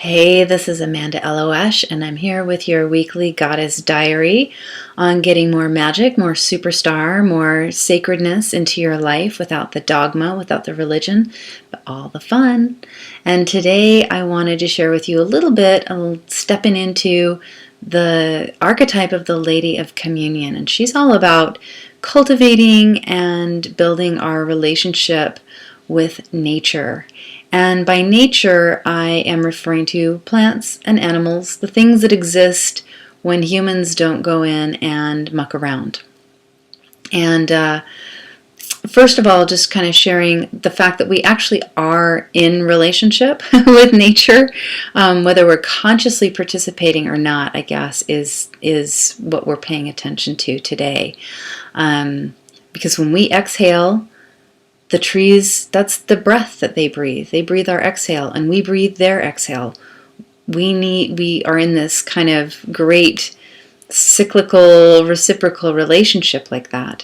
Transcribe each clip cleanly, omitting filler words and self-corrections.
Hey, this is Amanda Elo'esh, and I'm here with your weekly Goddess Diary on getting more magic, more superstar, more sacredness into your life without the dogma, without the religion, but all the fun. And today I wanted to share with you a little bit, stepping into the archetype of the Lady of Communion. And she's all about cultivating and building our relationship with nature. And by nature, I am referring to plants and animals, the things that exist when humans don't go in and muck around. And first of all, just kind of sharing the fact that we actually are in relationship with nature, whether we're consciously participating or not, I guess, is what we're paying attention to today. Because when we exhale, the trees, that's the breath that they breathe. They breathe our exhale, and we breathe their exhale. We are in this kind of great cyclical, reciprocal relationship like that.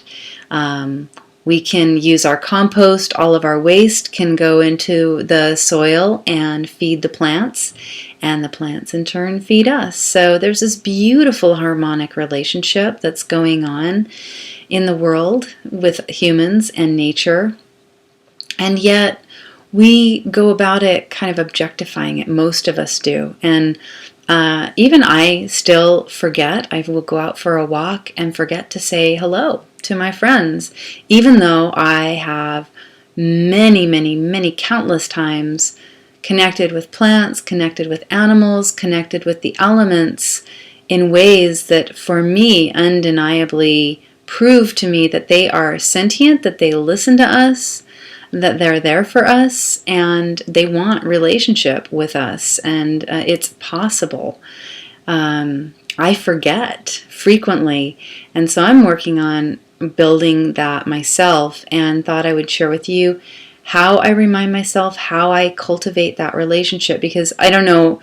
We can use our compost. All of our waste can go into the soil and feed the plants, and the plants in turn feed us. So there's this beautiful harmonic relationship that's going on in the world with humans and nature. And yet we go about it kind of objectifying it. Most of us do. And even I still forget. I will go out for a walk and forget to say hello to my friends, even though I have many countless times connected with plants, connected with animals, connected with the elements in ways that for me undeniably prove to me that they are sentient, that they listen to us, that they're there for us, and they want relationship with us, and it's possible. I forget frequently, and so I'm working on building that myself, and thought I would share with you how I remind myself, how I cultivate that relationship, because I don't know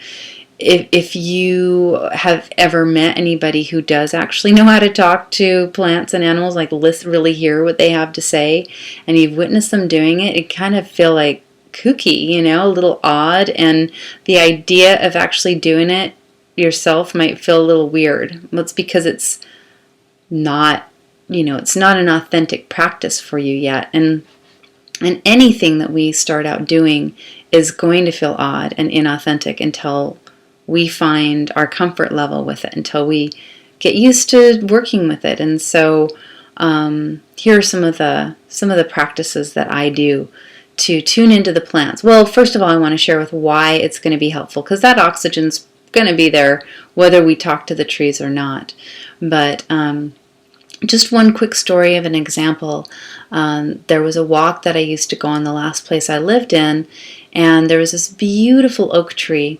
if you have ever met anybody who does actually know how to talk to plants and animals, like really hear what they have to say, and you've witnessed them doing it, it kind of feel like kooky, a little odd, and the idea of actually doing it yourself might feel a little weird. Well, it's because it's not, it's not an authentic practice for you yet, and anything that we start out doing is going to feel odd and inauthentic until we find our comfort level with it, until we get used to working with it. And so here are some of the practices that I do to tune into the plants. Well, first of all, I want to share with why it's going to be helpful, because that oxygen's going to be there whether we talk to the trees or not. But just one quick story of an example. There was a walk that I used to go on the last place I lived in, and there was this beautiful oak tree.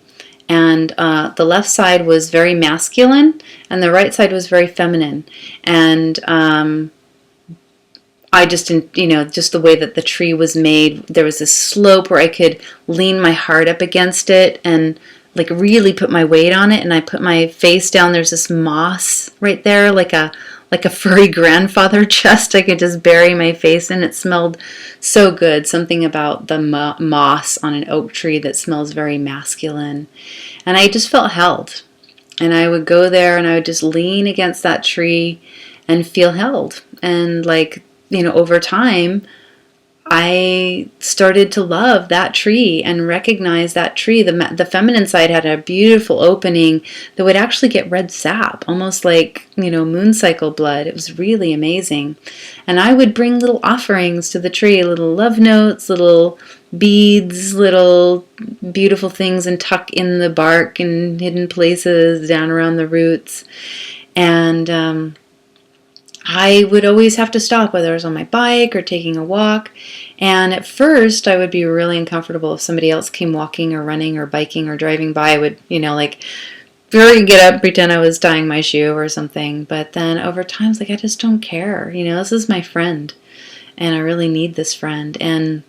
And the left side was very masculine, and the right side was very feminine. And I just, just the way that the tree was made, there was this slope where I could lean my heart up against it and like really put my weight on it. And I put my face down. There's this moss right there, like a furry grandfather chest. I could just bury my face in. It smelled so good. Something about the moss on an oak tree that smells very masculine. And I just felt held. And I would go there and I would just lean against that tree and feel held. And over time, I started to love that tree and recognize that tree. The feminine side had a beautiful opening that would actually get red sap, almost like, moon cycle blood. It was really amazing. And I would bring little offerings to the tree, little love notes, little beads, little beautiful things, and tuck in the bark and hidden places down around the roots. And I would always have to stop, whether I was on my bike or taking a walk. And at first, I would be really uncomfortable if somebody else came walking or running or biking or driving by. I would, really get up, pretend I was tying my shoe or something. But then over time, it's like, I just don't care. This is my friend, and I really need this friend. And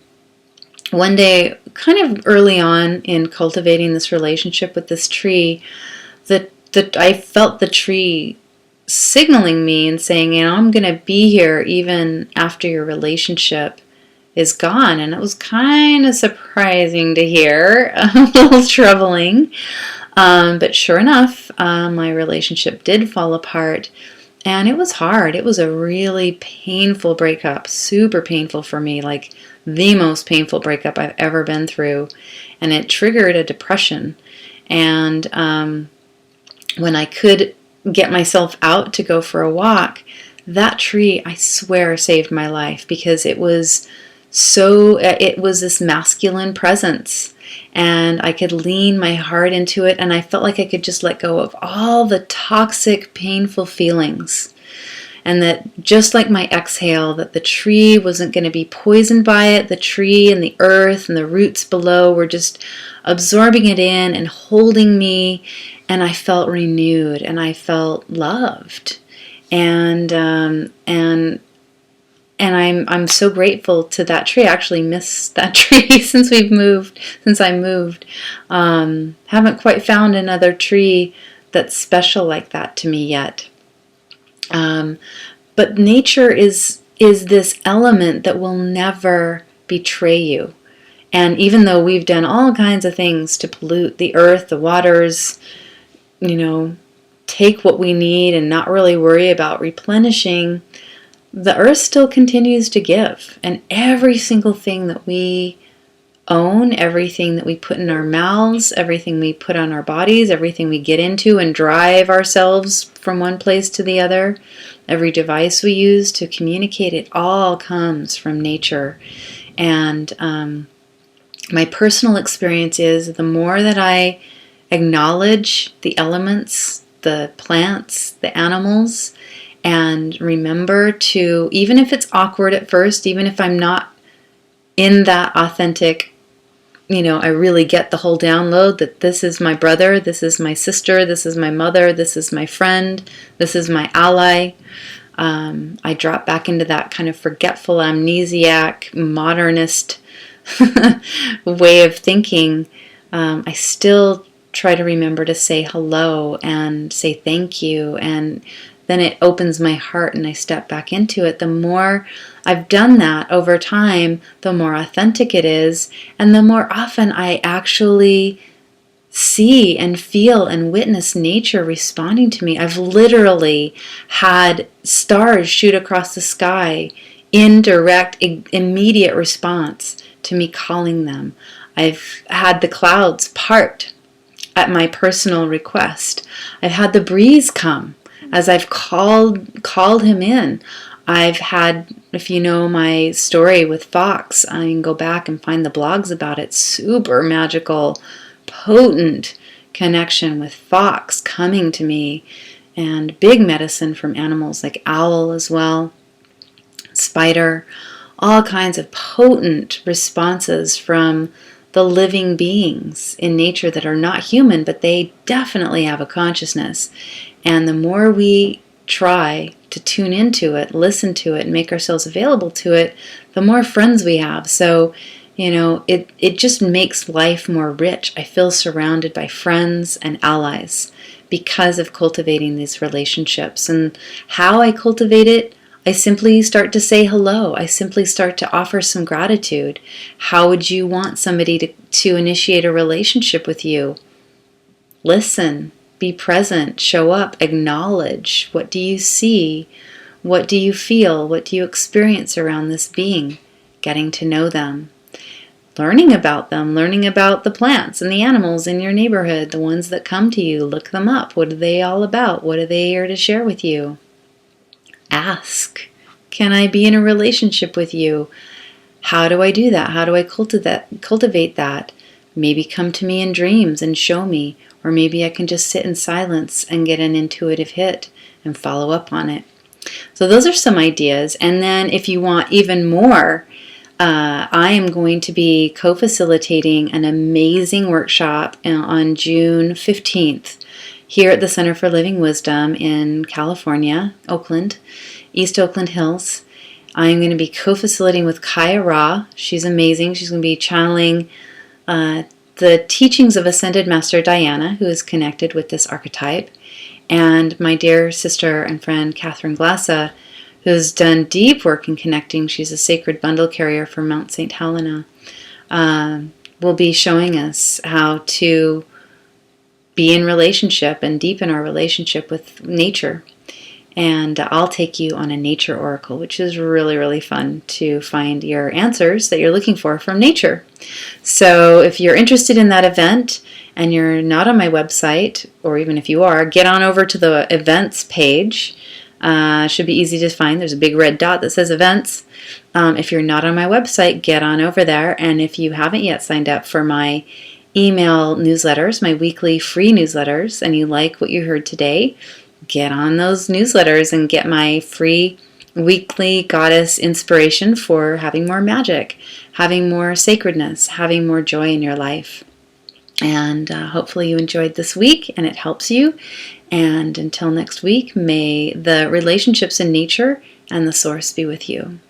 one day, kind of early on in cultivating this relationship with this tree, that I felt the tree signaling me and saying, I'm going to be here even after your relationship is gone. And it was kind of surprising to hear, a little troubling. But sure enough, my relationship did fall apart. And it was hard. It was a really painful breakup, super painful for me, like the most painful breakup I've ever been through. And it triggered a depression. And when I could get myself out to go for a walk, that tree, I swear, saved my life, because it was this masculine presence, and I could lean my heart into it, and I felt like I could just let go of all the toxic, painful feelings. And that just like my exhale, that the tree wasn't going to be poisoned by it. The tree and the earth and the roots below were just absorbing it in and holding me, and I felt renewed and I felt loved. And I'm so grateful to that tree. I actually miss that tree since I moved. Haven't quite found another tree that's special like that to me yet. But nature is this element that will never betray you. And even though we've done all kinds of things to pollute the earth, the waters, take what we need and not really worry about replenishing, the earth still continues to give. And every single thing that we own, everything that we put in our mouths, everything we put on our bodies, everything we get into and drive ourselves from one place to the other, every device we use to communicate, it all comes from nature. And my personal experience is the more that I acknowledge the elements, the plants, the animals, and remember to, even if it's awkward at first, even if I'm not in that authentic, I really get the whole download that this is my brother, this is my sister, this is my mother, this is my friend, this is my ally. I drop back into that kind of forgetful, amnesiac, modernist way of thinking. I still try to remember to say hello and say thank you, and then it opens my heart and I step back into it. The more I've done that over time, the more authentic it is, and the more often I actually see and feel and witness nature responding to me. I've literally had stars shoot across the sky in direct, immediate response to me calling them. I've had the clouds part at my personal request. I've had the breeze come as I've called him in. I've had, if you know my story with Fox, I can go back and find the blogs about it. Super magical, potent connection with Fox coming to me, and big medicine from animals like owl as well, spider, all kinds of potent responses from the living beings in nature that are not human, but they definitely have a consciousness. And the more we try to tune into it, listen to it, and make ourselves available to it, the more friends we have. So, it just makes life more rich. I feel surrounded by friends and allies because of cultivating these relationships. And how I cultivate it, I simply start to say hello. I simply start to offer some gratitude. How would you want somebody to initiate a relationship with you? Listen, be present, show up, acknowledge. What do you see? What do you feel? What do you experience around this being? Getting to know them. Learning about them, learning about the plants and the animals in your neighborhood, the ones that come to you, look them up. What are they all about? What are they here to share with you? Ask, can I be in a relationship with you? How do I do that? How do I cultivate that? Maybe come to me in dreams and show me, or maybe I can just sit in silence and get an intuitive hit and follow up on it. So those are some ideas. And then if you want even more, I am going to be co-facilitating an amazing workshop on June 15th here at the Center for Living Wisdom in California, Oakland, East Oakland Hills. I'm going to be co-facilitating with Kaya Ra. She's amazing. She's going to be channeling the teachings of Ascended Master Diana, who is connected with this archetype, and my dear sister and friend Catherine Glassa, who's done deep work in connecting. She's a sacred bundle carrier for Mount St. Helena. Will be showing us how to be in relationship and deepen our relationship with nature. And I'll take you on a nature oracle, which is really, really fun to find your answers that you're looking for from nature. So if you're interested in that event and you're not on my website, or even if you are, get on over to the events page. Should be easy to find. There's a big red dot that says events. If you're not on my website, get on over there. And if you haven't yet signed up for my email newsletters, my weekly free newsletters, and you like what you heard today, get on those newsletters and get my free weekly goddess inspiration for having more magic, having more sacredness, having more joy in your life. And hopefully you enjoyed this week and it helps you. And until next week, may the relationships in nature and the source be with you.